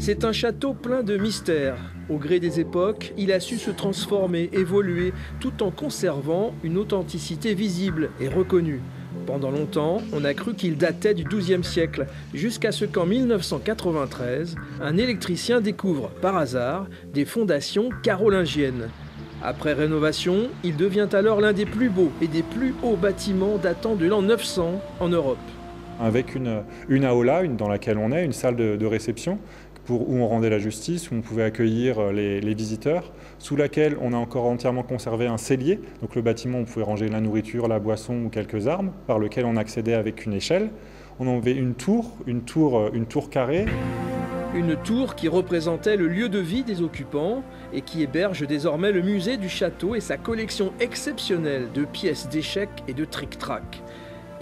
C'est un château plein de mystères. Au gré des époques, il a su se transformer, évoluer, tout en conservant une authenticité visible et reconnue. Pendant longtemps, on a cru qu'il datait du XIIe siècle, jusqu'à ce qu'en 1993, un électricien découvre, par hasard, des fondations carolingiennes. Après rénovation, il devient alors l'un des plus beaux et des plus hauts bâtiments datant de l'an 900 en Europe. Avec une aula dans laquelle on est, une salle de réception, où on rendait la justice, où on pouvait accueillir les visiteurs, sous laquelle on a encore entièrement conservé un cellier, donc le bâtiment où on pouvait ranger la nourriture, la boisson ou quelques armes, par lequel on accédait avec une échelle. On avait une tour carrée. Une tour qui représentait le lieu de vie des occupants et qui héberge désormais le musée du château et sa collection exceptionnelle de pièces d'échecs et de tric-trac.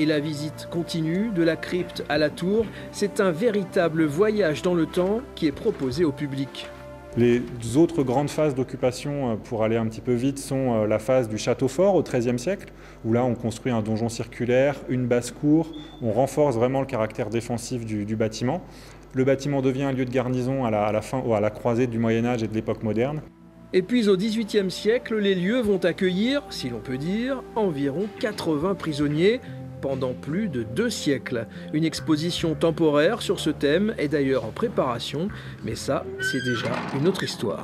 Et la visite continue, de la crypte à la tour, c'est un véritable voyage dans le temps qui est proposé au public. Les autres grandes phases d'occupation, pour aller un petit peu vite, sont la phase du château fort au XIIIe siècle, où là on construit un donjon circulaire, une basse-cour, on renforce vraiment le caractère défensif du bâtiment. Le bâtiment devient un lieu de garnison à la croisée du Moyen-Âge et de l'époque moderne. Et puis au XVIIIe siècle, les lieux vont accueillir, si l'on peut dire, environ 80 prisonniers, pendant plus de 2 siècles. Une exposition temporaire sur ce thème est d'ailleurs en préparation, mais ça, c'est déjà une autre histoire.